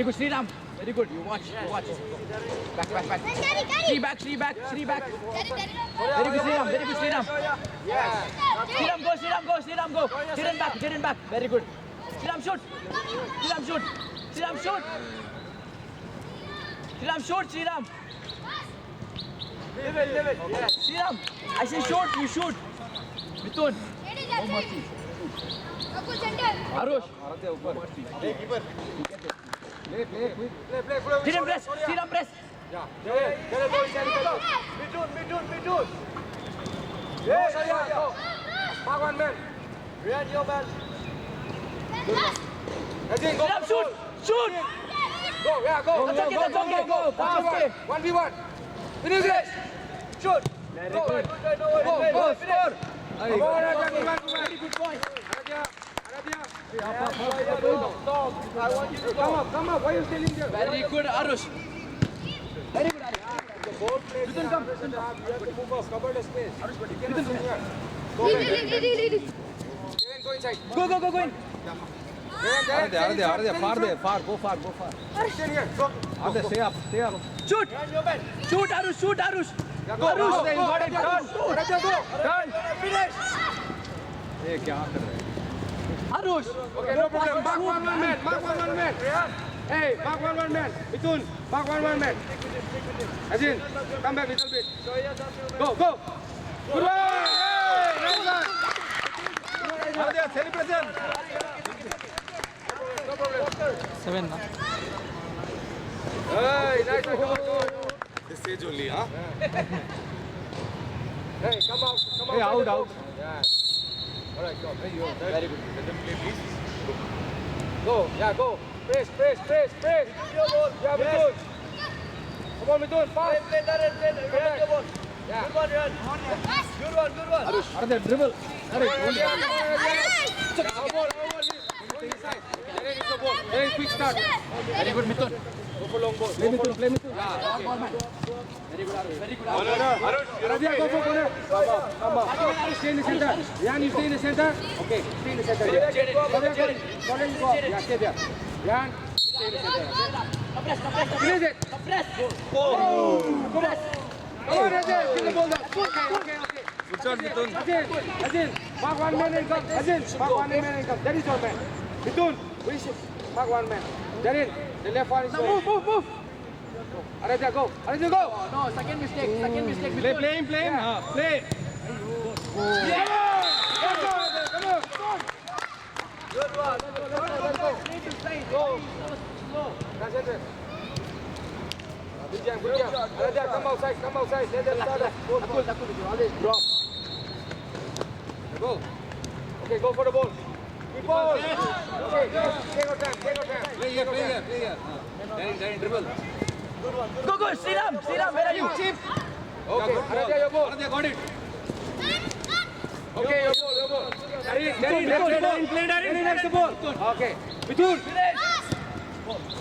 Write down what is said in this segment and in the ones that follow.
Very good, Sriram. Very good. You watch. Back. Three back. Very good, Sriram. Sriram, go. Hidden back. Very good. Sriram, shoot. Sriram. Leave it. Yes. Sriram, I say shoot, you shoot. Mithun. Arush. Play, keeper. Play. Sriram press. Yeah. Get it, go. Midun. Yes, go. Mark one man. Rian, your man. Again, go. Sriram, shoot. Go. That's okay. Go. 1v1. Finish it. Shoot. Go. Go. Score. Very good point. Aradia. Stop. I want you to come up. Why are you standing there? Very good, Arush. Very good, Arush. The ball plays. Mithun, come. You have to move up. Cover the space. Mithun, come. Go inside. Go in. Arde, far, go far. Stand here. Go. Arde, stay up. Shoot, Arush. Go. Aradia, go. Done. Finish. ये क्या कर रहे हैं? Arush. Okay, no problem. Mark one man. Hey, mark one man. Mithun, mark one man. Azin, come back a little bit. Go. Good one. Hey, nice one. Arde, celebration. No problem. 7 na. Hey, nice one. This stage only, huh? Hey, come out. Hey, out. Yeah. All right, go. Hey, you. Very good. Let them play, please. Go. Yeah, go. Press. Yeah, Mithun. Come on, Mithun. Fast. Play. Come back. Yeah. Good one. Arde, dribble. Arde, hold it. Our ball. Go inside. There is the ball. Very quick start. Very good, Mithun. Go for long ball. Play Mithun. Very good, Arush. Aradia, go for corner. Come up. Stay in the center. Yan, you stay in the center. Okay, stay in the center. Corner, go. Yeah, stay there. Yan, stay in the center. Finish it. Press. Come on, Azin. Kill the ball down. Okay. Good shot, Mithun. Azin. Mark one man and come. Mark one man and come. That is your man. Mithun, we should mark one man. Jarin, the left one is going. Move. Aradia, go. Oh, no, second mistake. Mithun. Play him. Play. Yeah! Come on. Good one. Go. That's it. Good job. Aradia, come outside. Let them start. Nakul, Drop. Go. Okay, go for the ball. Good ball. Okay, take your time. Play here. Then dribble. Go, Sriram, where are you? Chip. Okay, Aradia, your ball. Arde, got it. Okay, your ball. Darin, play Darin. Darin has the ball. Okay. Mithun.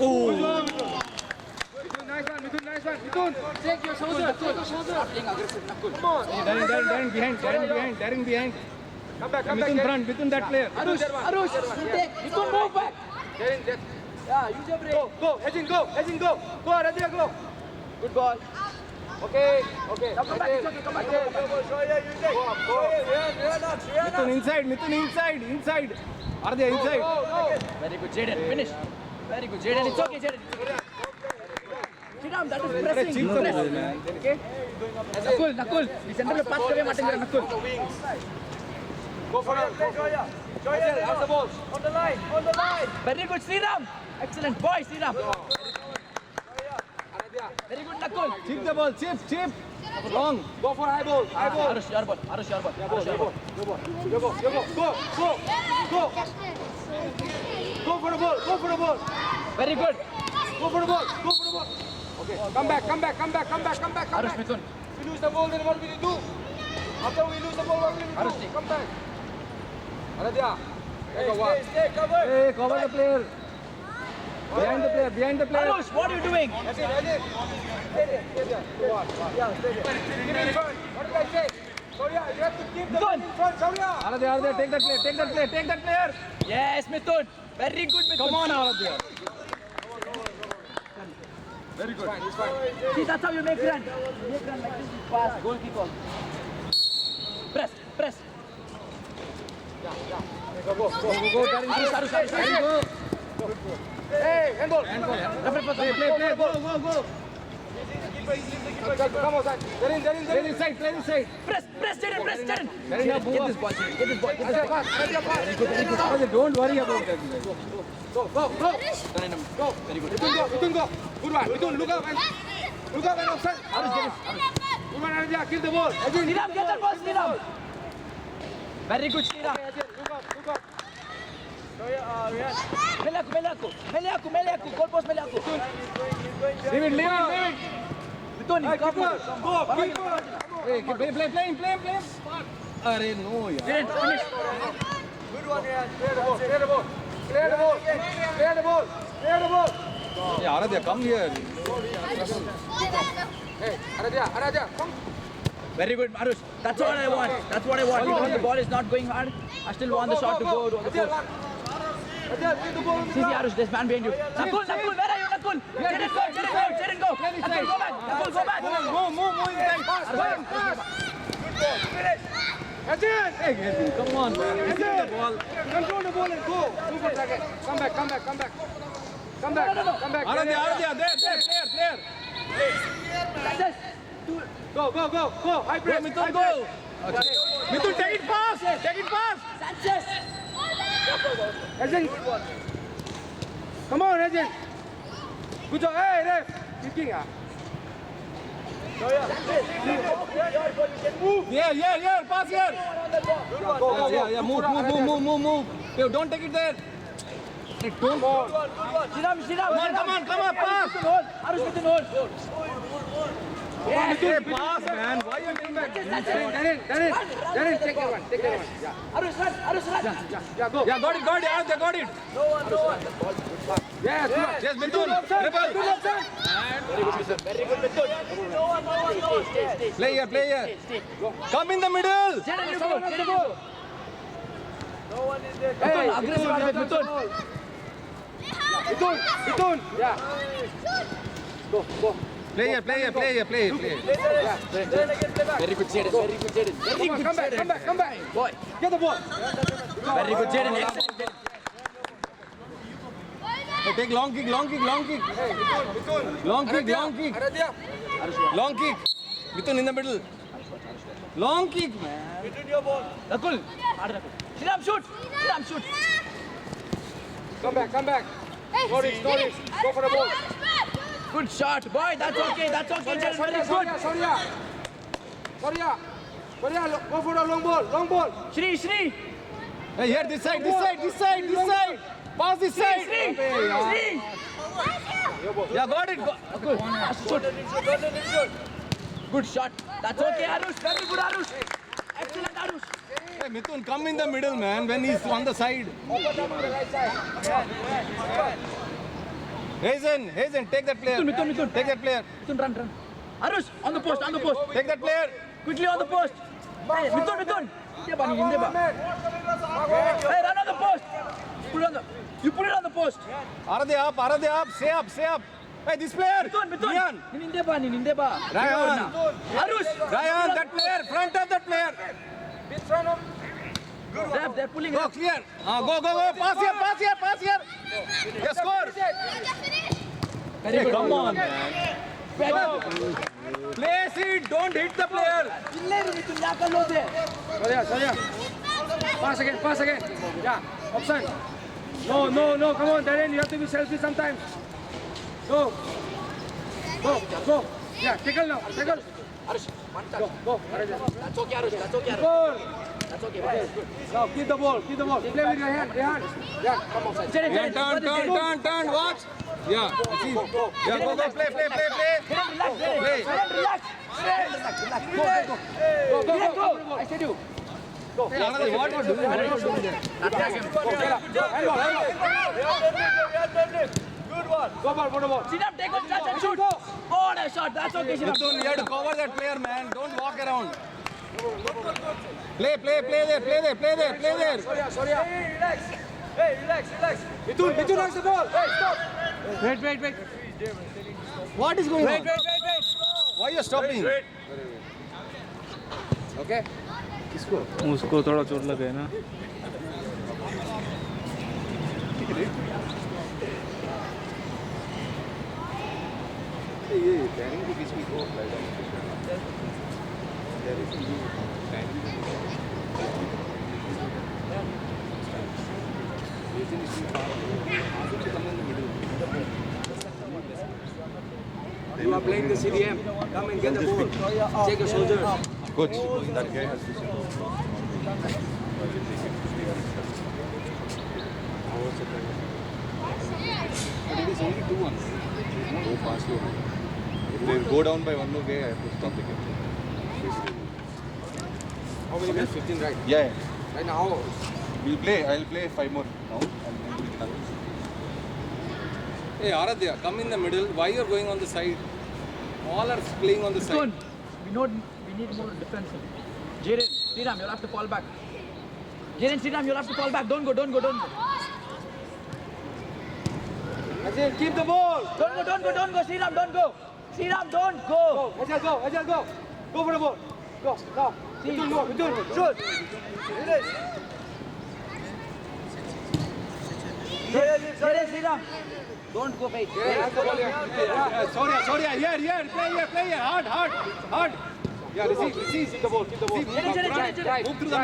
Oh. Mithun, nice one. Mithun. Take your shoulder. Playing aggressive, Nakul. Come on. Darin behind. Come back. Mithun front, Mithun that player. Arush, you take. You don't move back. Darin, Yeah, use your brain. go. Hedging, go. Go, Aradia, go. Good ball. Okay. Come back, it's okay, come back. Mithun inside. Arde, inside. Go. Very good, Jaden. Finish. Very good, Jaden. It's okay, Jaden. Sriram, that is pressing. Okay? Nakul. The center में pass करे माटेंगे Nakul. Go for it. Joya, have the ball. On the line. Very good, Sriram. Excellent boy, Sriram. Aradia. Very good, Nakul. Chip the ball, chip. Long. Go for high ball. Arush, your ball. Go. Go for the ball. Very good. Go for the ball. Okay. Come back. Arush, Mithun. If we lose the ball, then what will we do? After we lose the ball, what will we Arush, do? take. Come back. Aradia. Stay, cover. Hey, cover the player. Behind the player. Arush, what are you doing? That's it. Stay there. Yeah, stay there. Keep in front. What did I say? Shaurya, you have to keep the ball in front. Shaurya. Arde, take that player. Yes, Mithun. Very good, Mithun. Come on, Arde. Very good. He's fine. See, that's how you make run. You make run like this, pass, goal kick on. Press, press. Go, go, go. Arush. Hey, handball. Referee for Play, play, go, go, go. Come on, side. They're in side, play this side. Press, Jaden. Jaden, move Get up. this ball, Jaden. Get this ball. Arjun, pass. Arjun, don't worry about that. Go. Go. Very good. Mitun, go. Good one. Mitun, look up and offside. Arush, get it. Good one, Arjun. Kill the ball. Sriram, get that ball, Sriram. Very good, Sriram. Look up. Meliaku. Goal post, Meliaku. Leave it. Mitun, Hey, come keeper. on. Go, keeper. Hey, play. Arey, no, yaar. Jaden, finish. Clear the ball. Hey, Aradhya, come here. Hey, Aradhya, come. Very good, Arush. That's what I want. Even if the ball is not going hard, I still want the shot to go to the post. See, Arush, there's man behind you. Nakul, where are you, Nakul? Jaden, go. Nakul, go back. Move inside. Ajay! Hey, come on, man. Receive the ball. Control the ball and go. Super target. Come back. Aradhya, there, player. Sanchez. Go. High press. Mitun, go. Mitun, take it fast. Sanchez. Ajay. Come on, Ajay. Good job. Hey, ref. Kicking, Here, pass here. Go. Yeah, move. Hey, don't take it there. Hey, don't. Sriram. Come on, pass. Arush, within hold. Hey, pass, man. Why you taking back? Darren, take that one. Yeah. Arush, run. Yeah, go. Yeah, got it. Aradhya, got it. Yes. Yes, Mitun. Triple. Very good, Mitun. Play here. Come in the middle. Jaden, you go. Hey, Aggressive out with Mitun. Mitun. Yeah. Go. Play here. Yeah. Very good, Jaden. Come back. Boy. Get the ball. Very good, Jaden. Excellent, Jaden. Hey, take long kick. Long kick. Aradhya. Long kick. Mitun in the middle. Long kick, man. Nakul. Sriram, shoot. Come back. Norris. Go for the ball. Good shot, boy. That's okay, Jaden. Very good. Soria, go for the long ball. Shri. Hey, here, this side. Pass this side. Shri. Yeah, got it. Good shot. That's okay, Arush. Very good, Arush. Excellent, Arush. Hey, Mithun, come in the middle, man, when he's on the side. Hazen, take that player. Mithun. Take that player. Mithun, run. Arush, on the post. Take that player. Quickly on the post. Hey, Mithun. Indeba. Hey, run on the post. You put it on the post. Aradhya up. Stay up. Hey, this player. Mithun. Indeba. Ryan. Arush. Ryan, that player. Front of that player. Ref, they're pulling Go, up. clear. Go. Pass here. Yes, score. Very good. Come on, man. Place it. Don't hit the player. Soria. Pass again. Yeah, option. No, come on, Darren, you have to be selfish sometimes. Go. Yeah, tackle now. Arush, one touch. Go. That's okay, Arush. Goal. That's okay, boy. Now, keep the ball. Play with your hand. Yeah, come on. Jaden, Yeah, turn. Watch. Yeah. See. Yeah, go. Play. Relax. Go. I said you. Hey, Aradhya, what you doing? Go ball. Sriram, take one touch and shoot. Oh, nice shot. That's okay, Sriram. Mithun, you have to cover that player, man. Don't walk around. Play there. Soria. Hey, relax. Mitun knocks the ball. Hey, stop. Wait. What is going on? Wait. Why you are stopping? Okay. उसको थोड़ा चोट लगा है ना. ये tanning के बीच में को apply You are playing the CDM. Come and get the ball. Take your shoulders. Coach, that guy has to but it is only 2-1. Go fast. If they go down by one more guy, I have to stop the game. How many minutes? 15, right? Yeah. Right now. We'll play. I'll play 5 more now. Hey Aradhya, come in the middle. Why you're going on the side? All are playing on the side. Soon, we need more defensive. Jaden, Sriram, you'll have to fall back. Jaden, Sriram, you'll have to fall back. Don't go. Ajay, keep the ball. Don't go. Sriram, don't go. Sriram, don't go. Ajay, go. Go for the ball. Go. Now. Between. Shoot. Jaden, Sriram. Don't go, wait. Sorry. Here. Play here. Hard. Yeah, receive. Keep the ball. Jaden. Move through the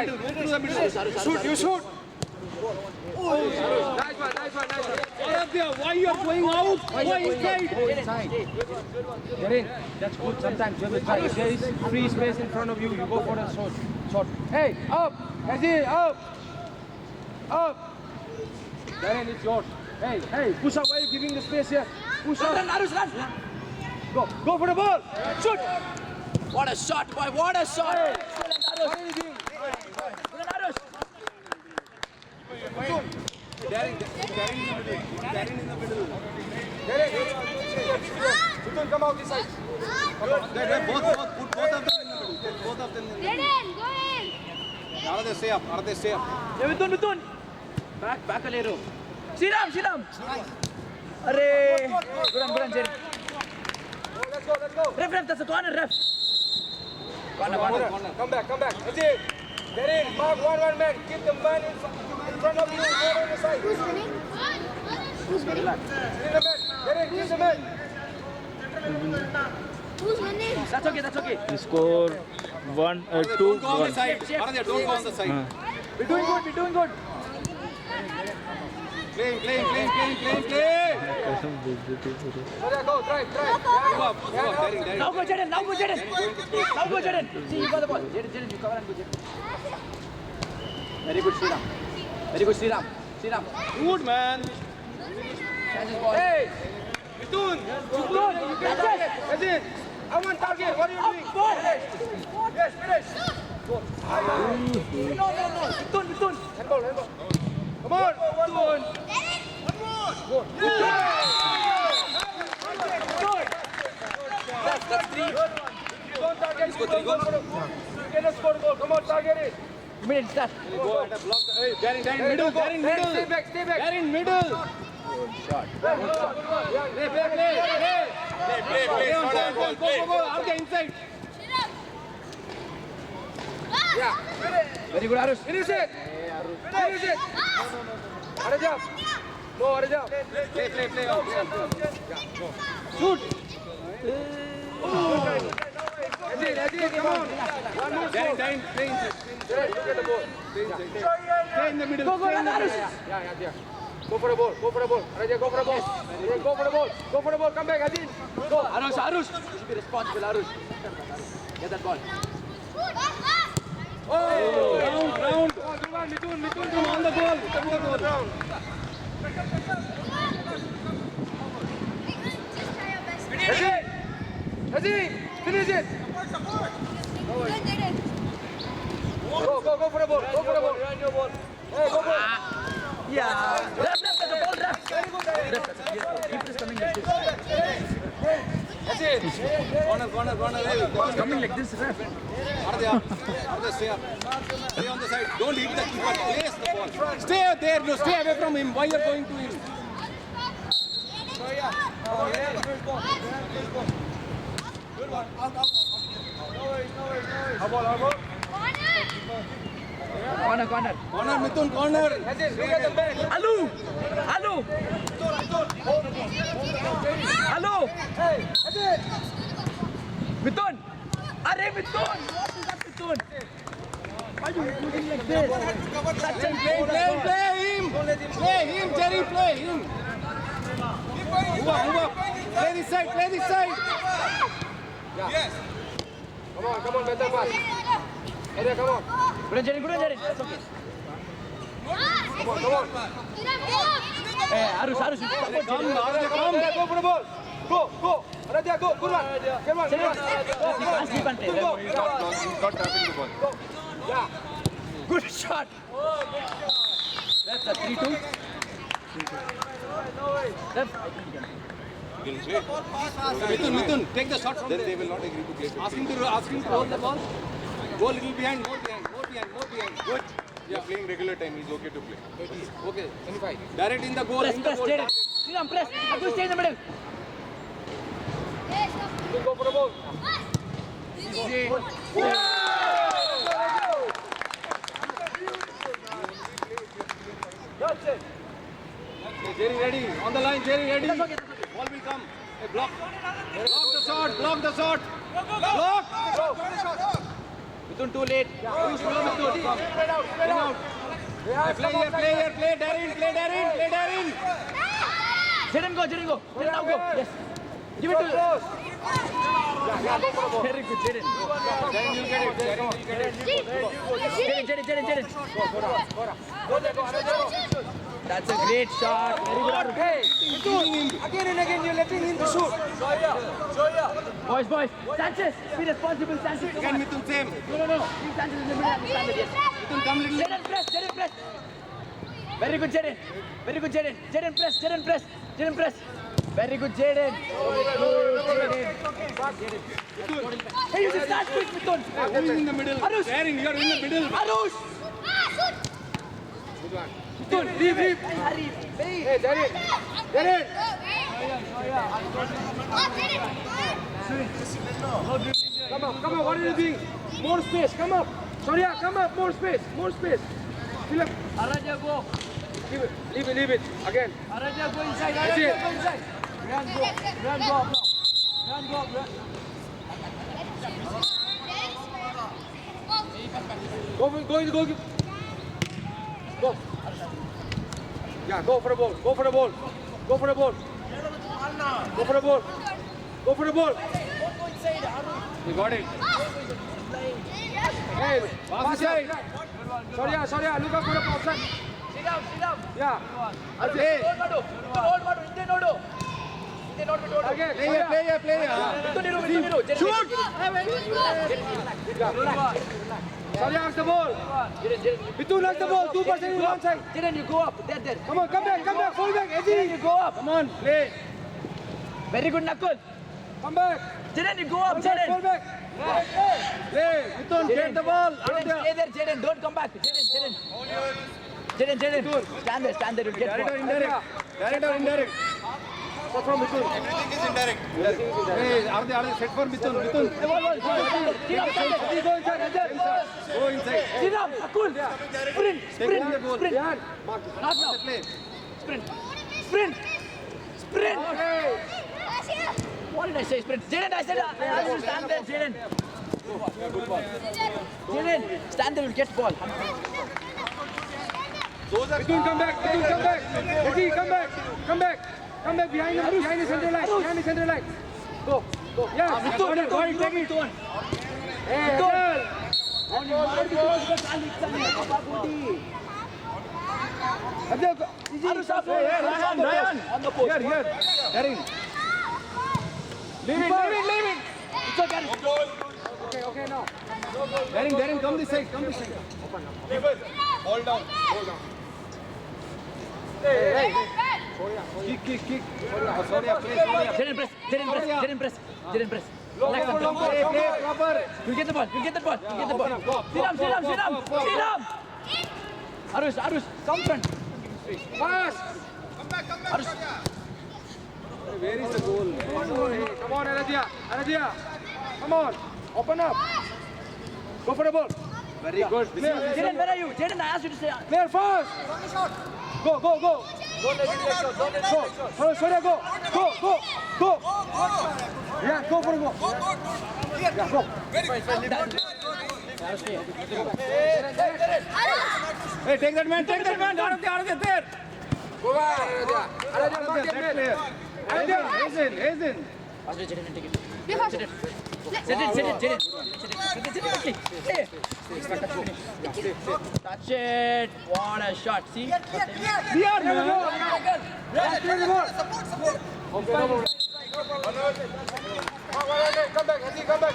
middle. Shoot, you shoot. Nice one. Aradhya, why you are going out? Why inside? Jaden, that's good sometimes. You have to try. If there is free space in front of you, you go for the shot. Hey, up. Ajay, up. Jaden, it's yours. Hey, push up. Why are you giving the space here? Push up. Run. Go for the ball. Shoot. What a shot, boy. What a shot. What are you doing? Darren in the middle. Jaden, come out this side. Both. Put both of them in the middle. Both of them in the middle. Jaden, go in. Aradhya, stay up. Yeah, Mithun. Back a little. Sriram. Arey. Good on, Jaden. Let's go. Ref, that's a corner, ref. Corner. Come back. Ajay, Jaden, mark one man. Keep the man in front of you. Go on the side. Who's winning? Who's winning? Keep the man. Jaden, keep the man. Who's winning? That's okay. Score 1 2 Don't go on the 1. side. Aradhya, don't go on the side. We're doing good. Playing. Go, try. Go up. Darren. Now go, Jaden. See, you got the ball. Jaden, you cover and go, Jaden. Very good, Sriram. Good man. Catch his ball. Hey, Mithun, you can catch it. Ajay, I want target. What are you doing? Up, ball. Yes, finish. No. Mithun. Handball. Come on, Mithun. That's 3. Don't target. Score 3 goals. You cannot score a goal. Come on, target it. Minutes left. Go at a block. Hey, Darren, middle. Stay back. Darren, middle. Play. Go. Aradhya, inside. Yeah. Very good, Arush. Finish it. Arajab. Go, Arajab. Play. Shoot. Ajay, come on. One more score. Darren, play inside. Jaden, look at the ball. Stay in the middle. Go, Arush. Yeah. Go for the ball. Arajab, go for the ball. Ajay, go for the ball. Come back, Ajay. Go. Arush. You should be responsible, Arush. Get that ball. Round. Mithun, Come on the ball. round. Ajay, finish it. Go for the ball. Run your ball. Hey, go. Yeah. Ref, that's the ball, ref. Keep this coming like this. Corner. Hey, Coming like this, ref. Aradhya, stay up. Stay on the side. Don't hit the keeper. Place the ball. Stay there. No, stay away from him. Why you are going to him? Corner, corner. Corner, Mithun, corner. Alu! Alu! Alu! Mithun! Arey Mithun! What is that Mithun? Why are you moving like this? Touch and play, Play him. Play him, Jerry, play him. Move up. Play this side, play this side. Come on, better pass. Area, come on. Good on, Jerry, good on, Jerry. That's okay. Come on. Hey, Arush, support Jerry. Come, go for the ball. Go. Aradhya, go. Good one. Get one. Jerry, he can't sleep and play. He's not tapping the ball. Good shot. That's a 3-2. That's, He can play. Mithun, take the shot from Then there. they will not agree to play. Ask him to hold the ball. Go a little behind, more behind. Good. They are playing regular time. He's okay to play. Okay, 25. Direct in the goal, press, in the goal. Jerry. Sriram, press. Abdul, stay in the middle. Go for the ball. Jerry ready, on the line, Jerry ready. Ball will come. Hey, block the shot. Block. Mithun, too late. Play here, play Darren. Jerry, go. Jerry, now go. Yes. Give it to Very good, Jerry. Darren, you'll get it. Jerry. That's a great shot. Very good. Arush. Hey, again and again you're letting him to shoot. Boys. Sanchez, be responsible. Sanchez, come Again, on. Mithun, same. No. Keep Sanchez in the middle. Stand yes. Mithun, come little. Jerry, press. Very good, Jerry. Jerry, press. Very good, Jaden. Hey, you just start quick, Mithun. Who is in the middle? Arush. Darren, you are in the middle. Arush. Mithun, leave. Hurry. Hey, Darren. Come on, what are you doing? More space, come up. Surya, come up, more space. Fill up. Araja, go. Leave it. Again. Araja, go inside. That's it. Go inside. Run, go up now. Go in the goal. Go. Yeah, go for the ball. Go for the ball. You got it. Hey, pass it. Surya, look up for the offside. Sit down. Yeah. Hey. Hold Madu. Inte nodu. Again. Play here. Shoot. Surya has the ball. Mithun has the ball. 2% in one side. Jaden, you go up. There. Come on, come back. Fall back. Jaden, Eddie. you go up. Come on, play. Very good, Nakul. Come back. Jaden, you go up. Fall Jaden. back. Play. Mithun, get the ball. Jaden, stay there. Jaden, don't come back. Jaden. Stand there. You'll get Direct or ball. indirect? Direct or indirect? Stop from Mithun. Everything is indirect. Hey, are they set for Mithun? Go inside. Sriram, Nakul. Take on the ball. Sprint. Behind. Not now. Play. Sprint. What did I say? Sprint. Jaden, I said I will stand there. Jaden. Jaden, stand there. You'll get ball. Mithun, come back. Eddie, come back. Come back behind the center line. Go. Yes. Mithun, take it. Hey, Adel. Adel, go. Ryan. On the post. Here. Darren. Leave it. It's okay. Okay, now. Darren, come this side. Hold down. Kick. Sorry, play. Jaden, press. Play proper. You'll get the ball. Sriram. Arush, come front. Pass. Where is the goal? Come on, Aradia. Aradia. Come on. Open up. Go for the ball. Very good. Jaden, where are you? Jaden, I asked you to stay. Clear fast. Go, go, go. Don't let it get shot. Don't let it get shot. Oh, sorry, go. Go, go, go. Yeah, go for the ball. Yeah, go. Hey, take that man. Take that man. Out of there. Go back, Aradia. Aradia, mark that man. Aradia. Hazen. Ask Jaden and take it. Be fast. Sit it, Jaden. Hey. Touch it. What a shot. See? Clear, man. Clear the ball. Okay, no more. Come back, Haji, come back.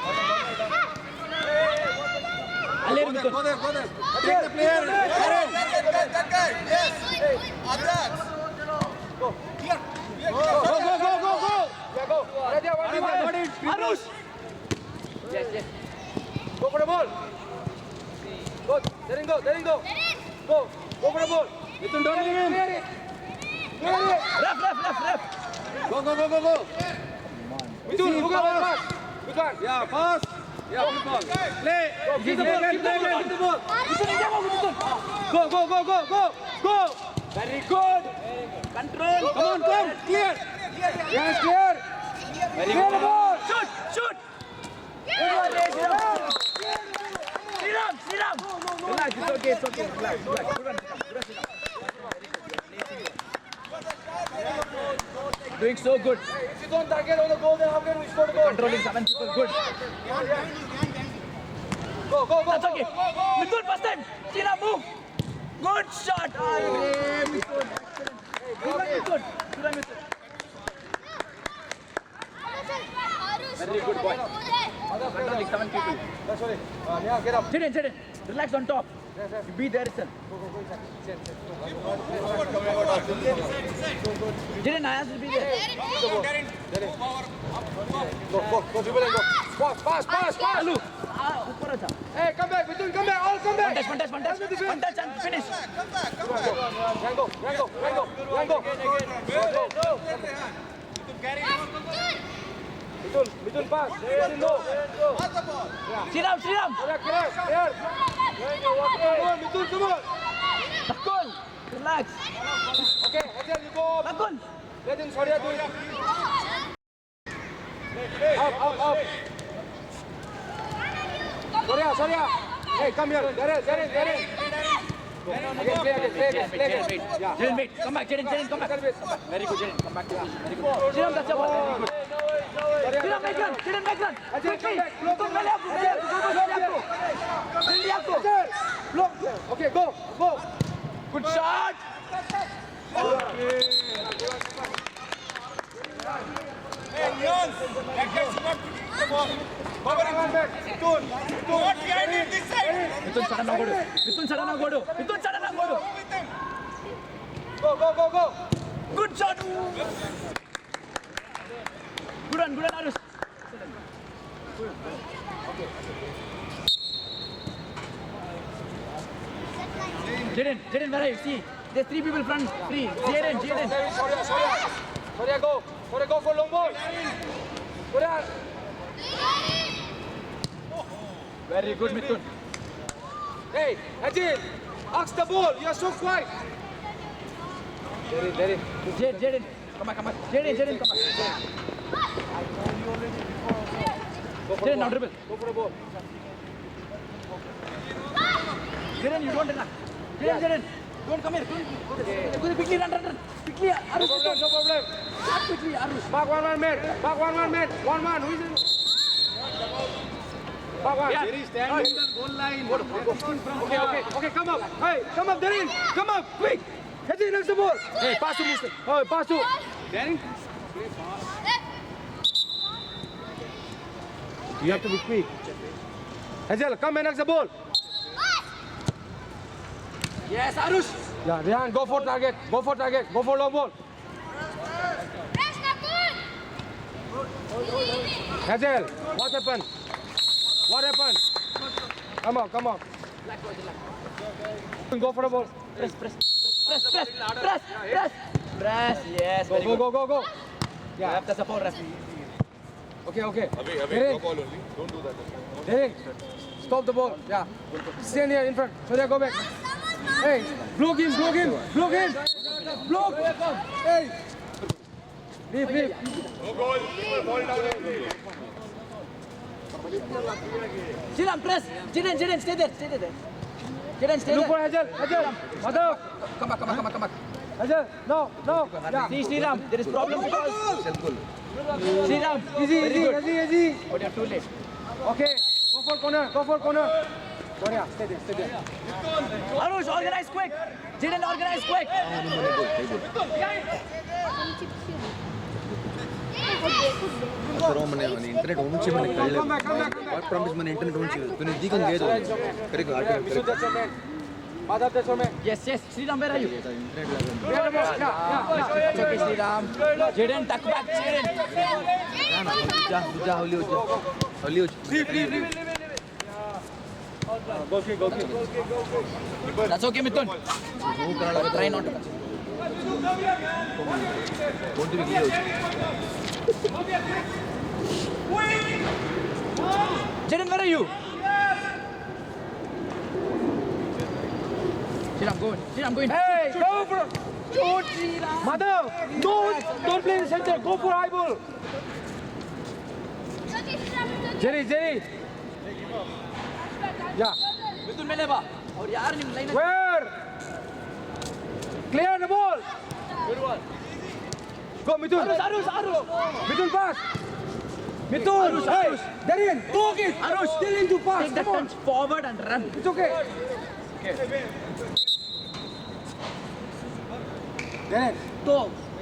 Aller Mithun. Go there. Take the player. Go. Yeah, go. Aradia, one. Arush. Yes. Go for the ball. Go. There you go. Go for the ball. Mithun, don't leave him. Clear it. Ref. Go. Mithun, go pass. Good one. Yeah, pass. Yeah, good ball. Play. Keep the ball. Go. Very good. Control. Come. Clear. Yes, clear. Clear the ball. Shoot. Sriram. Relax, it's okay. Relax. Good one. Doing so good. If you don't target on the goal, then how can we score the goal? Controlling 7 people. Good. Go. That's okay. Mithun, first time. Sriram, move. Good shot. Mithun. Good. Very good boy. Controlling 7 people. That's all. Yeah, get up. Jaden. Relax on top. You be there, son. Jaden, I asked you to be there. Go, dribble and go. Pass. Alu. Upar acha. Hey, come back, Mithun, come back. All come back. One touch and finish. Rango. Mithun, pass. Mithun, no. Sriram. Clear. Mithun, come on. Nakul. Relax. Okay, Hazel, you go up. Nakul. Let him Soria do it. Up. Soria. Hey, come here. Darren. Again, play again. Yeah. Jaden, wait. Come back. Jaden, come back. Very good, Jaden. Come back. Very good. Sriram, that's your ball. Very good. Sriram, make run. Hazel, come back. Mithun, pehले आपको. Hazel, block. Okay, go. Good shot. Mithun sudden now go to. Go. Good shot. Good one, Arush. Jaden, where are you? See, there's 3 people front. 3. Jaden. Soria, go for long ball. Soria. Very good, Mithun. Hey, Hazel, ask the ball. You are so quiet. There. Jaden, come back. Jaden, come back. Jaden, now dribble. Go for the ball. Jaden, you don't run. Jaden, don't come here. Quickly run. Quickly, Arush. No problem. Start quickly, Arush. Mark one man. 1-1. Who is it? Mark one. Yeah. Jerry, stand in the goal line. Okay, come up. Hey, come up, Darren. Come up, quick. Hazel, next the ball. Hey, pass to Musa. Oh, pass to. Darren. You have to be quick. Hazel, come and next the ball. Yes, Arush. Yeah, Rehan, go for target. Go for long ball. Hazel, what happened? Come on. Go for the ball. Press. Yes. Very good. Go. Yeah. That's a foul, ref. Okay, okay. Away, Derek, no ball only. Don't do that. Derek, stop the ball. Yeah. Stand here in front. Surya, go back. Hey, block him, block him, block him. Block. Hey. Leave, leave. Jiran, press. Jiran, stay there. Jiran, stay Look for there. Ajal. Madhav. Come back. Ajal. No. Yeah. See, Sriram, there is problem because... Sriram, Easy, very good. easy. But you're too late. Okay. Go for corner. Surya, stay there. Arush, organize quick. Jiran, organize quick. మన internet own చేయమని Come back. Promise మన internet own చేయదు కొన్ని దీకం లేదు correct Visual that's your man. Madhav, that's your man. Yes. Sriram, where are you? Internet లాగా Clear the ball. Yeah. That's okay, Sriram. Jiran, tuck back. Jiran. जा हौली हो Leave. That's okay, Mithun. Try not to. कौन सी wicket हो Jiran, where are you? Sriram, go in. Hey, go for shoot. Madhav, don't play in the center. Go for high ball. Jerry. Yeah. Mithun, ಮೇಲೆ ಬಾ. ಅವ್ರು ಯಾರು ನಿಮ್ಮ line Where? Clear the ball. Go, Mithun. Arush. Mithun, pass. Mithun. Hey, Darren, talk it. Arush. Tell him to pass. Take that Come on. punch forward and run. It's okay.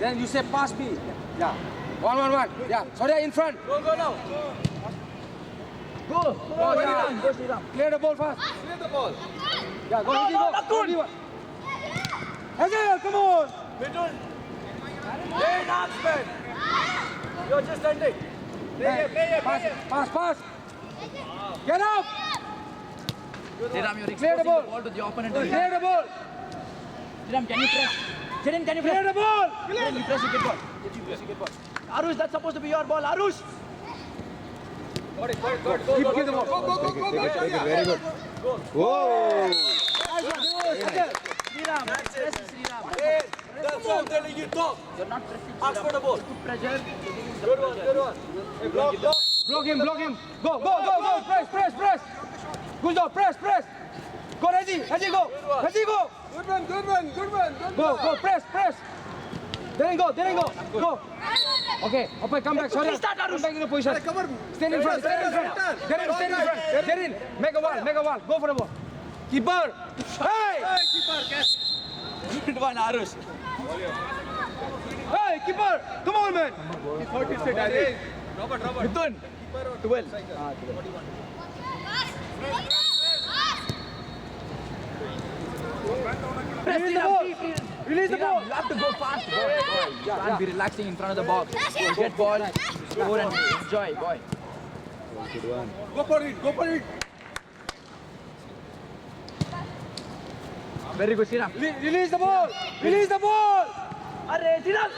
Then you say pass me. Yeah. 1-1-1. Yeah. Sorry, in front. Go now. Go. Sriram. Clear the ball fast. Clear the ball. Yeah, go. Easy, go. Nakul. Hazel, come on. Hey, Naxman. You're just ending. Pass. Get up. Sriram, you're Clear the exposing ball. the ball to the opponent. Clear the ball. Sriram, can you press? Jiran, can you Clear press? the ball. Jiran, you press, you get ball. Arush, that's supposed to be your ball. Arush. Keep the ball. Go. Very good Whoa! Sriram, press Sriram. That's what I'm telling you, talk. You're not pressing Ask for the ball. Put pressure. Good one. Hey, block. Block him. Go. Press. Good job. Press. Go, Reggie, go. Good one. Go, press. There you go. Go. Okay, come back. Sorry. Start, Arush. Come back in the position. Stand in front. Darren, make a wall. Go for the ball. Keeper. Hey, Good one, Arush. keeper. Come on, man. Mithun. 12. Press Release the Sriram. ball. Free. Release the Sriram, ball. you have to go fast, boy. You can't be relaxing in front of the box. You get ball, score and enjoy, boy. Go for it. Very good, Sriram. Release the ball. Arre, Sriram.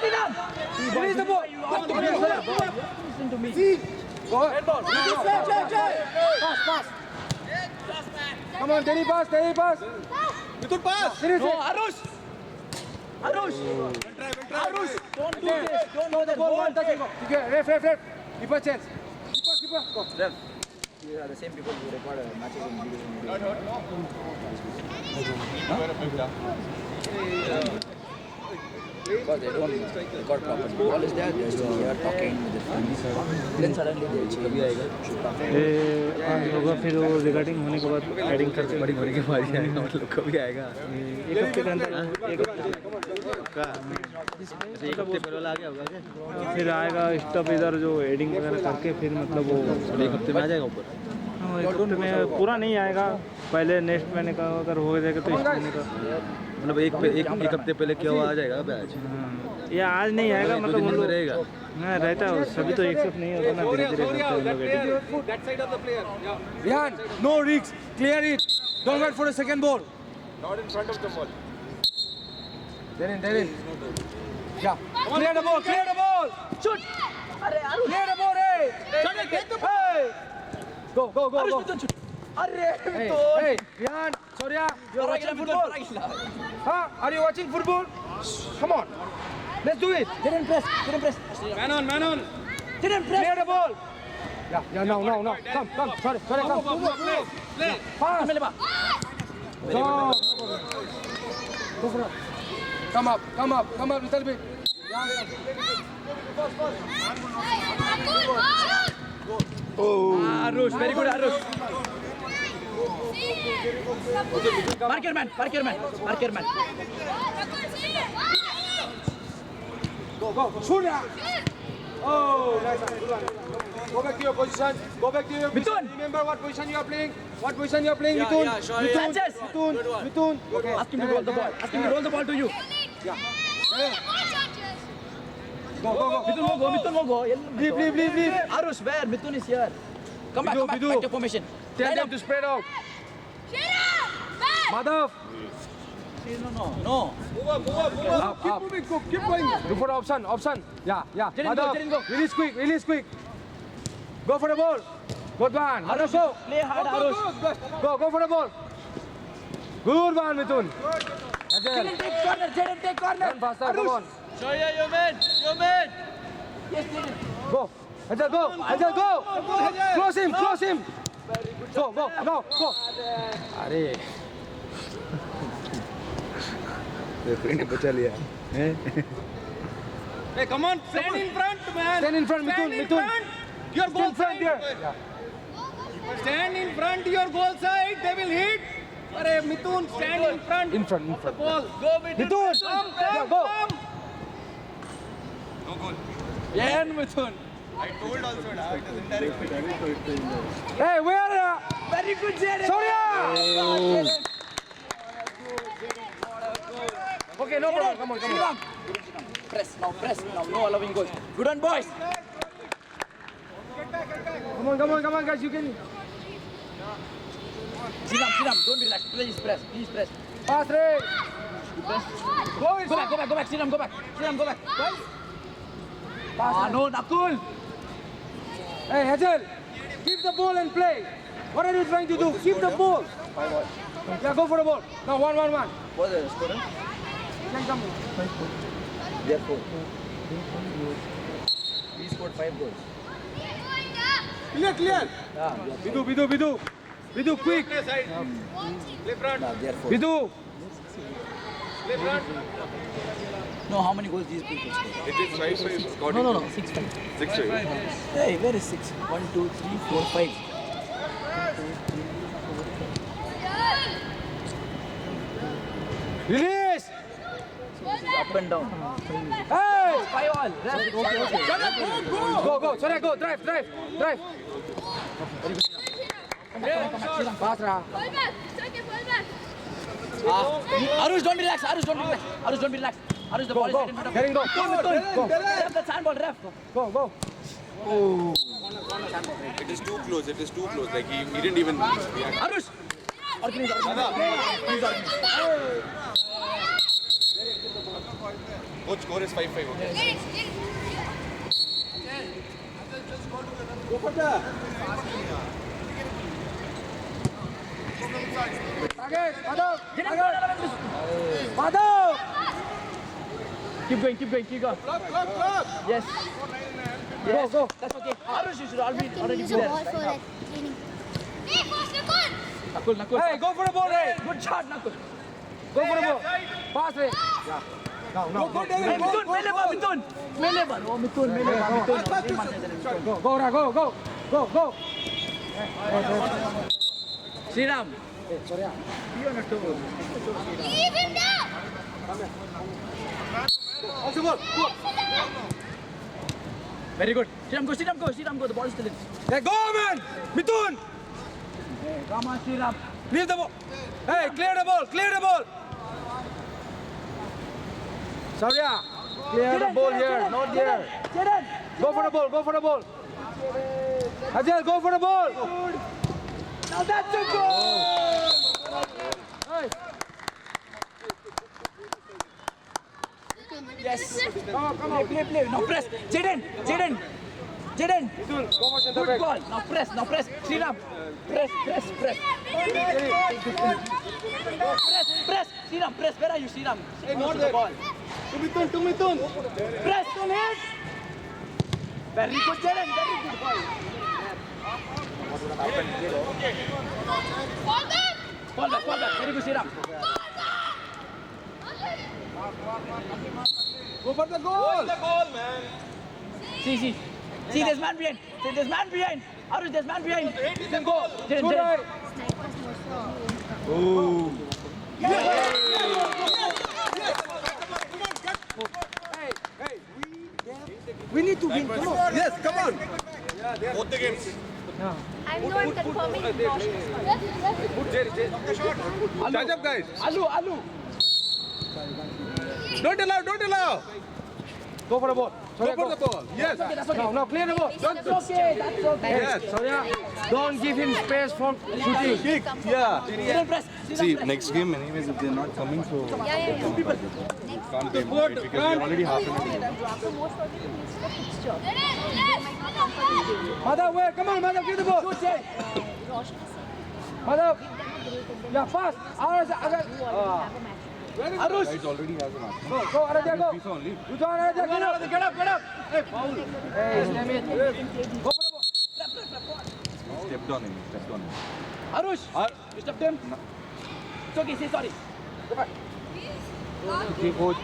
Release the ball. You have to listen to me. Go ahead. Pass. Come on, Denny pass. Mithun, pass. Finish No, it. Arush. Arush, don't do this. Don't do that. Ball, Hold it. Okay, ref. Keeper chance. Keeper. Go. These are the same people who record matches in video. Because they don't record properly. Ball is there, they're still here talking with the friends. Then suddenly they change. होगा फिर वो recording होने के बाद adding करके बड़ी के बारी आएगा मतलब कभी आएगा एक हफ्ते के अंदर एक हफ्ते पहले वाला आ गया होगा क्या फिर आएगा स्टफ इधर जो एडिंग वगैरह करके फिर मतलब वो एक हफ्ते में आ जाएगा ऊपर हाँ, एक हफ्ते में पूरा नहीं आएगा पहले नेक्स्ट महीने का अगर हो जाएगा तो इस महीने का मतलब एक हफ्ते पहले क्या हुआ आ जाएगा बैच हाँ, या आज नहीं आएगा मतलब उन लोग रहेगा हाँ रहता है सभी तो एक साथ नहीं होता ना धीरे धीरे करते हैं उन लोग adding That side of the player. Yeah. Rihan, no risks. Clear it. Don't wait for the second ball. Not in front of the ball. Darren. Yeah. Clear the ball. shoot. अरे Arush. Clear the ball, hey. Hey. Go, go, go, Arush, go. Mithun, shoot. अरे Hey, Mithun. hey, Rihan, Surya, you're watching football? Huh? Are you watching football? Come on. Let's do it. Didn't press. Man on, man on. Didn't press. Clear the ball. Yeah, no. Come. Sorry, come. Play. Pass. मेले बा. Go. Go for it. Come up, little bit. Arush, very good Arush. Mark your man. Go. Surya. Oh, nice one. Good one. Go back to your position. Mithun. Remember what position you are playing? Mithun? Sanchez. Mithun. Okay. Ask him to roll the ball. Roll the ball to you. Go. Mithun will go. Leave. Arush, where? Mithun is here. Come back Bidu. back to formation. Tell Line them up. to spread out. Madhav. No. Up. Keep going. Look for the option. Yeah. Didn't Madhav. go. Release quick. Go for the ball. Good one. Madhav, go. Play hard, Arush. Go for the ball. Good one, Mithun. Didn't take corner. Run faster, come on. Shoya, your man. Yes, didn't. Go. Ajal, go. Close him. Go. No, go. Arey. Hey, come on. Stand in front, man. Stand in front, Mithun. Your Still goal front side. there. Stand in front, your goal side. They will hit. Arey, Mithun, stand in front. In front. Ball. Go, Mithun. Come. Go. Yeah, Mithun. Hey, where? Very good, Jaden. Surya. Okay, no problem. Come on. Press now. No allowing goals. Good on, boys. Come on, guys. You can. Sriram, don't be relaxed. Please press. Pass, Ray. Go back. Sriram, go back. No, Nakul. Hey, Hazel. Keep the ball and play. What are you trying to do? Keep the ball. Yeah, go for the ball. No, 1-1-1. What is the score? Can come. They are 4. He scored 5 goals. Clear. Yeah, Bidu, quick. Play side. Play front. they are 4. Bidu. Play front. No, how many goals these people scored? It is 5-5 according No, to 6-5. 6-5. Hey, where is 6? 1, 2, 3, 4, 5. Release. Up and down. Hey. 5 all. Go. Sorry, go. Drive. Pass, Ra. Arush, don't be relaxed. Arush, the ball is right in front of you. Getting go. Go. Ref, that's handball, ref. Go. It is too close. Like he didn't even react. Arush. Organize. Both score is 5-5. Okay. Target. Madhav. Keep going. Yes. Go. That's okay. Arush, you should already be The there. ball for like cleaning. Nakul. Hey, go for the ball, Ray. Good shot, Nakul. Go for the ball. Pass, Ray. No. Hey, Mithun, mele ba. Oh, Mithun. Go, Ra. Go. Sriram. Sorry. Leave him down. Very good. Sriram, go. The ball is still in. Hey, go, man. Mithun. Come on, Sriram. Leave the ball. Hey, clear the ball. Surya, clear the ball here, not there. Jaden. Go for the ball. Ajay, go for the ball. Now that's a goal. Hey. Yes. Come on. Play. Now press. Jaden. Mithun, go for center Good back. ball. Now press. Sriram. Press. Press. Sriram, press. Where are you, Sriram? Hey, Close not to the there. ball. To Mithun. Press on it. Very good, Jaden. Very good ball. Fall back. Very good, Sriram. Go for the goal. The goal, man. See, there's man behind. Arush, there's man behind. Then go. Jaden. We need to win. Come on. Yes, come on. Both the games. I'm not confirming Rosh. Charge up, guys. Alu. Don't allow. Go for the ball. Go for the ball. Yes. That's okay. No, clear the ball. That's okay. Yes. Surya, don't give him space for shooting. Kick. Yeah. Jaden, press. See, next game, anyways, if they're not coming, so Yeah. can't game right, because we're already half an hour. So most probably he needs the fixture. They might not come for this game. Madhav, where? Come on, Madhav, give the ball. Rosh is saying Madhav. give them a break and then Yeah, pass. Ours, you already have a match. Arush. Guys already has a match. Go, Aradhya, go. FIFA only. You go, Aradhya, get up. Hey, foul. Hey, Islamit. Go for the ball. Stepped on him. Arush. You stepped him? It's okay, say sorry. Okay, coach.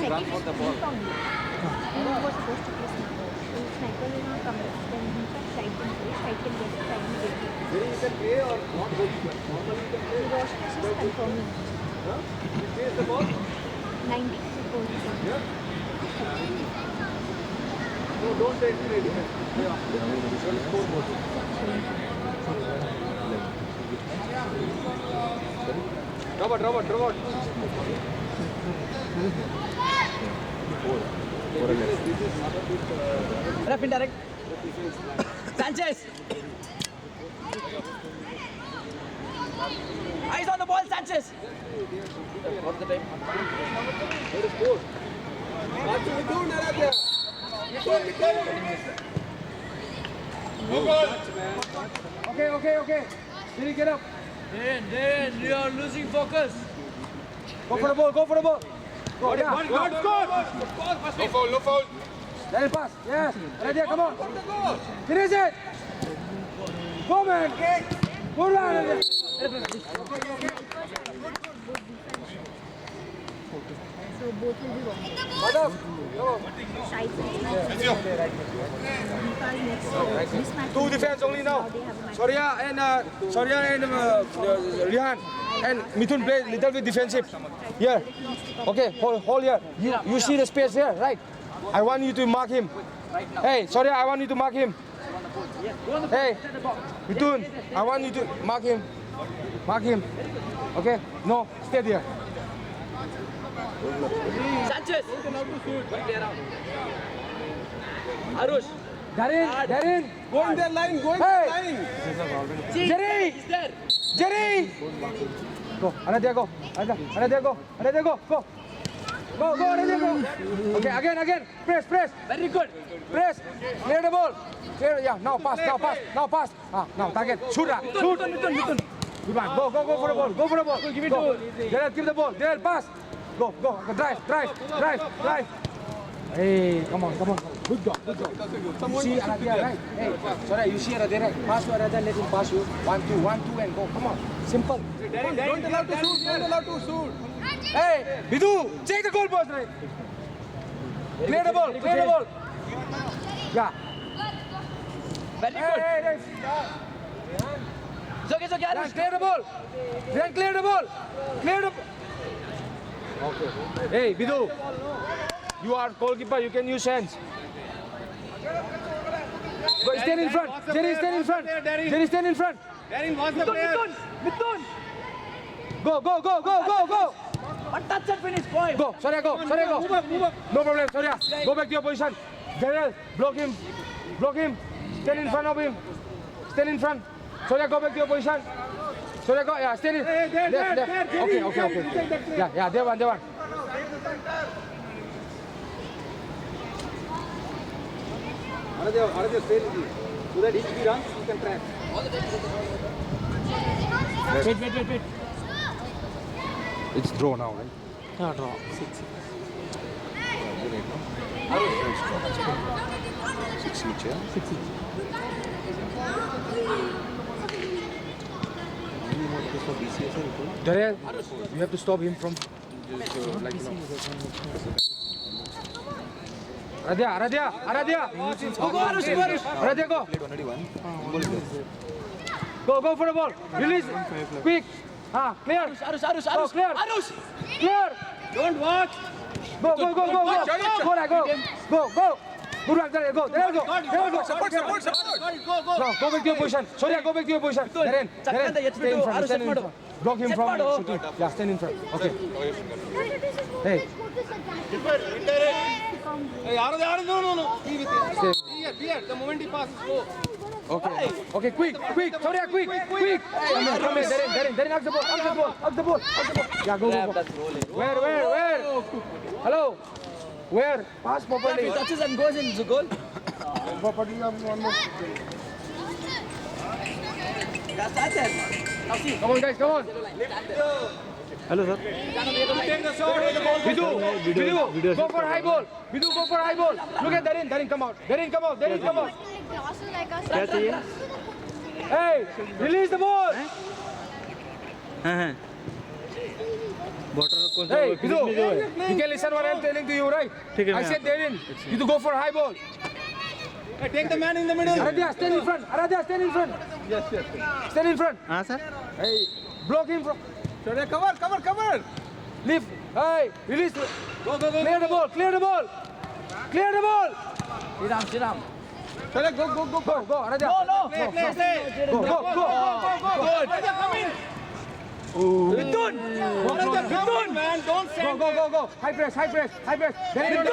Run for the ball. He was supposed to play sniper. So sniper will not come back. Then he can side can play, side can get it, side can get it. Whether you can play or not, normally you can play. Rosh is confirming. He plays the ball. 90 is going to be. No, don't take it. Robert. Ref indirect. Sanchez. Eyes on the ball, Sanchez. What's the time? Okay. Did get up? Then you are losing focus. Go for the ball. Go, yeah. No foul. Let it pass. Yes. Aradhya, come on. Finish it. Go, man. Good one, Aradhya. So both will be wrong. Madhav. Side next match. Two defense only now. They have a match. Surya and Rihan and Mithun play little bit defensive. Here. Okay, hold here. You see the space here, right? I want you to mark him. Hey, Surya, I want you to mark him. Hey, Mithun, I want you to mark him. Mark him. Okay? No, stay there. Sanchez. Arush. Darin. Go in their line. Hey. Jerry. He's there. Jerry! Go, Aradhya, go. Aradhya, go. Go, Aradhya, go. Okay, again. Press. Very good. Press. Clear the ball. Clear, yeah. Now pass. Now target. Shoot. Good one. Go for the ball. Go for the ball. Give it to Gerald, give the ball. Gerald, pass. Go. Drive. Hey, come on. Good job. You see Aradhya, right? Hey, sorry, you see Aradhya, right? Pass to Aradhya, let him pass you. 1-2, and go. Come on. Simple. Don't allow to shoot. Hey, Bidu, check the goal post, right? Clear the ball. Yeah. Very good. Hey. It's okay, Arush. Clear the ball. Then clear the ball. Okay. Hey, Bidu. You are goalkeeper. You can use hands. Go, stand in front. Jerry, stand in front. Darin was the player. Mithun. Go. One touch and finish, boy. Go. Sorry, go. Move up. No problem, Surya. Go back to your position. Gerald, block him. Stand in front of him. Surya, go back to your position. Surya, go. Yeah, steady. Left. Okay. Yeah, there one. Aradhya, stay with you. So that if he runs, he can track. Wait. It's draw now, right? हाँ draw 6 6 each, yeah? 6 For BCS or Ripple? Daryl, you have to stop him from. Just like, you know. Aradhya. Go, Arush. Aradhya, go. Played already one. Ball is there. Go for the ball. Release. Quick. Clear. Arush. Clear. Clear. Don't watch. Go. Go. Good one, Daryl, go. Support. Go back to your position. Surya, go back to your position. Darren, stay in front. Stand in front. Block him from shooting. Yeah, stand in front. Okay. Hey. Hey, Aradhya, no. Be with him. Be here. The moment he passes, go. Okay, quick. Surya, quick. Come here, Darren, up the ball. Yeah, go. Where? Hello? Where? Pass If properly. he touches and goes in, it's a goal. One more. That's it. Now see. Come on, guys, come on. Hello sir Take the shot. Vidu, go for high ball. Look at Darren, come out. Darren, come out. क्या चाहिए Hey, release the ball. हाँ border कौन सा Hey, वो Vidu, finish में जो है you can listen what I'm telling to you, right? ठीक है, I मैं said Darren, you to go for high ball. Hey, take the man in the middle. Aradhya, stand in front. Yes. Stand in front. हाँ sir Hey, block him from. Surya, cover. Leave. Hey, release. Go. Clear the ball. Shriram. Surya, go. Go, Aradhya. No. Play. Go. Aradhya, come in. Vidun. Aradhya, come in, man. Don't stand there. Go. High press. Darren, on the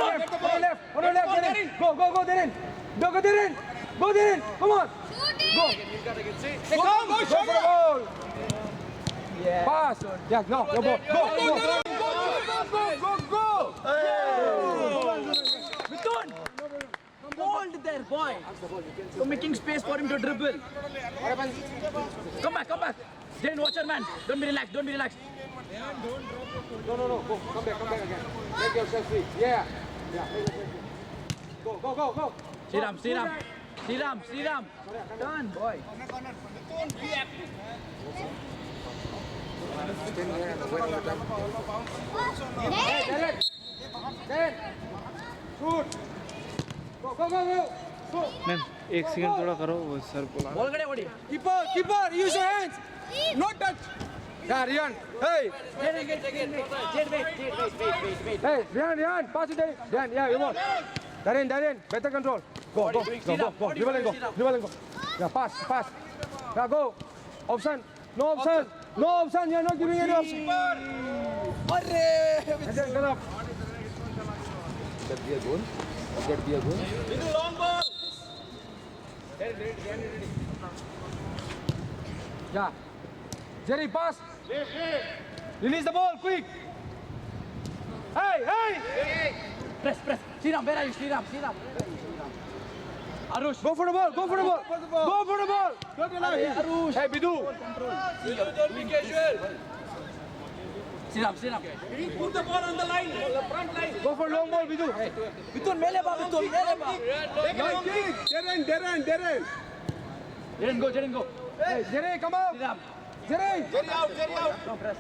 left. Darren. Go, Darren. Go, Darren. Come on. Go. Go, Go for the ball. Yeah. Pass. Yeah, no. Go. Go. Vidun. Hold there, boy. You're making space for him to dribble. Come back. Jane, watch your man. Don't be relaxed. No. Go. Come back again. Make yourself free. Yeah. Go. Shriram. Turn, boy. Darren. Shoot. Go. Ma'am एक second थोड़ा करो वो sir को Ball gade odi. Keeper, use your hands. No touch. Yeah, Rian. Hey. Jade, wait. Hey, Rian, pass it, Rian. Yeah, you want. Darren, better control. Go. Dribble and go. Yeah, pass. Yeah, go. Option. No option. You're not giving any option. And then get up. That be a goal? Into long ball. Yeah. Jerry, pass. Release the ball, quick. Hey. Press. Shriram, where are you? Shriram. Arush. Go for the ball. Go for the ball. Arush. Hey, Bidu. Don't be casual. Shriram. Put the ball on the line. Front line. Go for long ball, Bidu. Hey. Vidun, mele ba. Take a long kick. Darren. Jaren, go. Hey, Jerry, come out. Shriram. Jerry. Jerry out. No, press.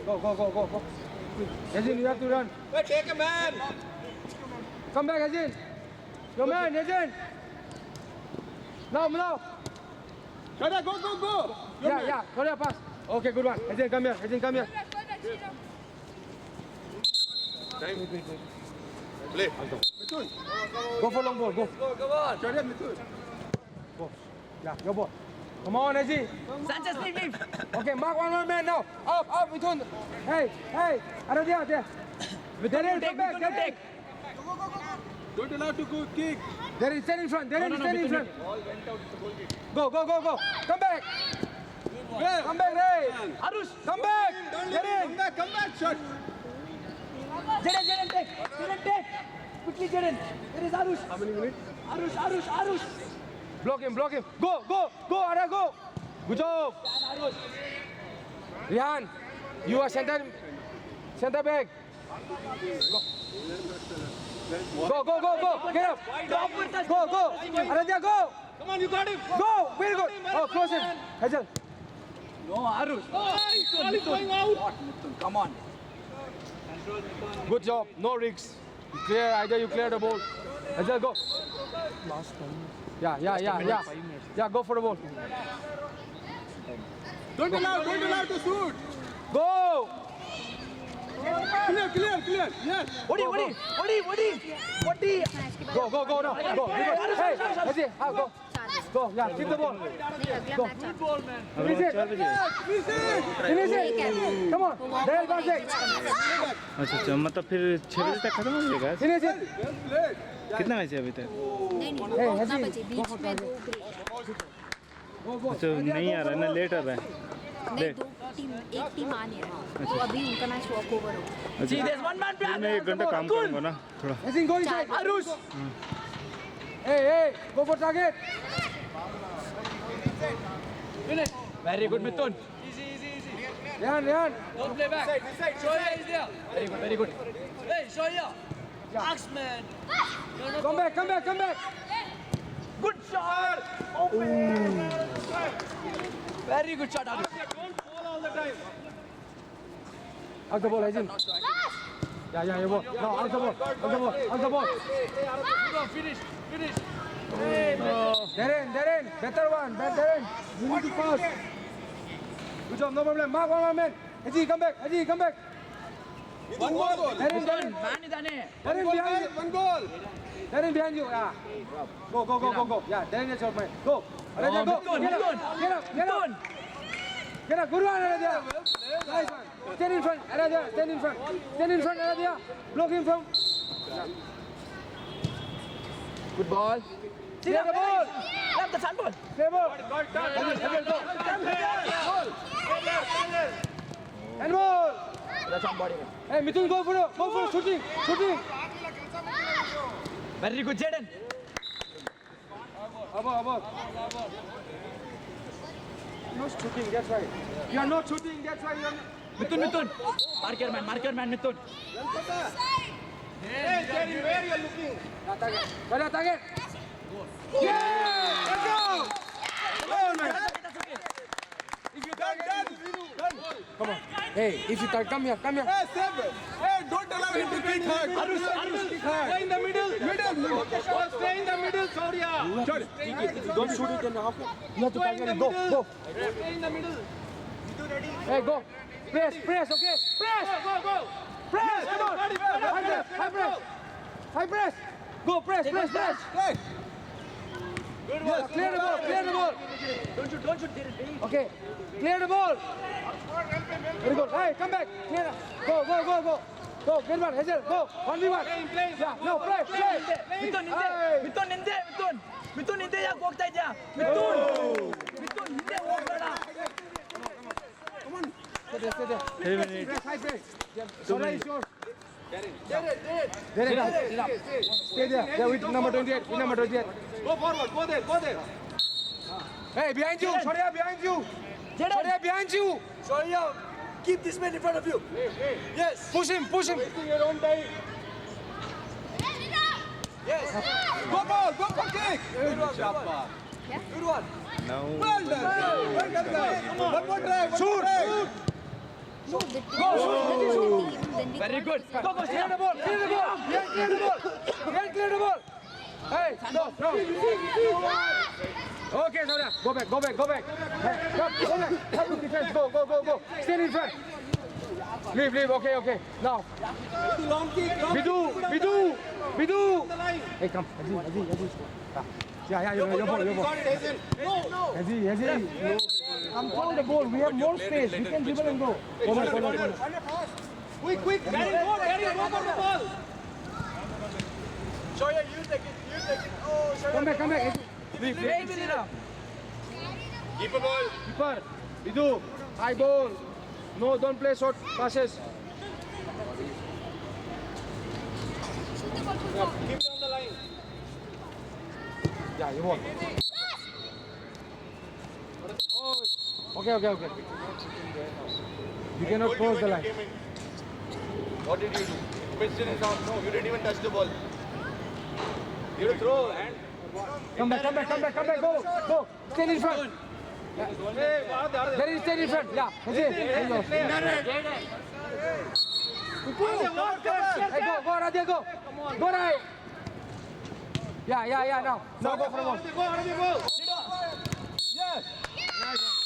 Go. Yazin, you have to run. Hey, take a man. Come back, Yazin. Your man, Yazin. Now. Surya, go. Yeah. Surya, pass. Okay, good one. Yazin, come here. Play. Go for long ball, go. Come on. Surya, Mithun. Yeah, your ball. Come on, Yazin. Sanchez, leave. Okay, mark one more man now. Up, Mithun. Hey. Aradhya, there. Darren, come back. Take. Don't allow to go kick. There is, stand in front. There is, stand in front. Go. Come back. Come back, Ray. Arush, Come back. Come back, shot. Jaden, take. Quickly, Jaden. There is Arush. How many minutes? Arush. Block him. Go, Arya, go. Good job. Rihan, you are center back. Go. Get up. Go. Aradhya, go. Come on, you got him. Go. Very good. Oh, close it. Hazel. No, Arush. Ball is going out. Mithun, come on. Good job. No risks. Clear. Either you clear the ball. Hazel, go. Yeah, go for the ball. Don't allow to shoot. Go. Clear. Yes. Wadi. Go now. Go. Hey, Hazel, go. Go. Yeah, keep the ball. नहीं अगला match Finish it. Finish it. Come on. Dale, pass it. अच्छा मतलब फिर 6 बजे तक खत्म हो जाएगा? Finish it. कितना मैच है अभी तक? नहीं Hey, 9 Haji. बजे बीच में 2 ब्रेक अच्छा नहीं आ रहा है ना, लेट आ रहा है। नहीं 2 टीम एक टीम आ नहीं रहा तो अभी उनका मैच वॉक ओवर हो See, there's one man फिर मैं 1 घंटा काम करूँगा ना थोड़ा। Hazel, go inside. Arush. Hey, go for target. Very good, Mithun. Rihan. Don't play back. Shoya is there. Very good. Hey, Shoya. Axman. Come back. Good shot. Very good shot, Arush. Don't fall all the time. Out the ball, Hazel. Yeah, your ball. No, out the ball. Finish. Darren, better one. You need to pass. Good job, no problem. Mark one man. Haji, come back. One more goal. Darren, Man idane. Darren behind you. One goal. Darren behind you. Yeah. Go. Yeah, Darren is your man. Go. Aradhya, go. Mithun. Get up. Good one, Aradhya. Nice one. Stand in front, Aradhya. Aradhya. Block him from. Good ball. Clear the ball. Left the sun ball. Clear ball. And ball. That's on body. Hey, Mithun, go for shooting. Very good, Jaden. Above. No shooting, that's right. You are not shooting, that's why you are not. Mithun. Marker man, Mithun. Hey, Jerry, where you are looking? Target. Yeah! Let's go! Come on, man. If you target, come on. Hey, if you target, come here. Hey, save it. Hey, don't allow him to get hurt. Arush. Stay in the middle. Stay in the middle, Shaurya. Don't shoot it in the half. You have to target it. Go. Stay in the middle. Hey, go. Press, okay? Press! Go. Press, come on! High press! Go, press! Hey. Good one. Clear the ball! Don't shoot. Okay, clear the ball! Very good. Hey, come back! Clear. Go! Go, get one, Hazel, go! 1v1! Yeah, no, play! Mithun ಹಿಂದೆ ಯಾಕೆ ಹೋಗ್ತಾ ಇದ್ಯಾ? ಮಿಥುನ್ ಹಿಂದೆ ಹೋಗ್ಬೇಡ. Stay there. 3 minutes. High press. Sola is yours. Darren. Stay there. Yeah, with number 28. Go forward. Go there. Hey, behind you. Soria, behind you. Soria, behind you. Shoya, keep this man in front of you. Yes. Push him. Wasting your own time. Yes. Go ball. Go for kick. Good one, Papa. Good one. Now Well done, guys. One more try. Shoot. No, the team, then we Very can't good. decide. Go. Clear the ball. Clear the ball. Hey, no. Okay, Soria. Go back. Hey, come back. Help the defense. Go. Stand in front. Leave. Okay. Now. Long kick. Bidu. Hey, come. Haji. Yeah, your ball. Got it, Hazel. No. Haji. Control the ball. We have more space. We can dribble and go. Go back. Quick. Carry, go for the ball. Come back, come back. Wait, Vinira. Keep a ball. Keeper, Vidu, high ball. No, don't play short passes. Keep it on the line. Yeah, you won. Oh, okay. You cannot Told cross you the when line. you came in. What did you do? Question is out. No, you didn't even touch the ball. You had to throw and. Come back, go. Stand in front. There is stand in front. Yeah, that's it. There you go. Hey, go, Radya, go. Go, right. Yeah, now. Now go for the ball. Go, Yes. Nice one.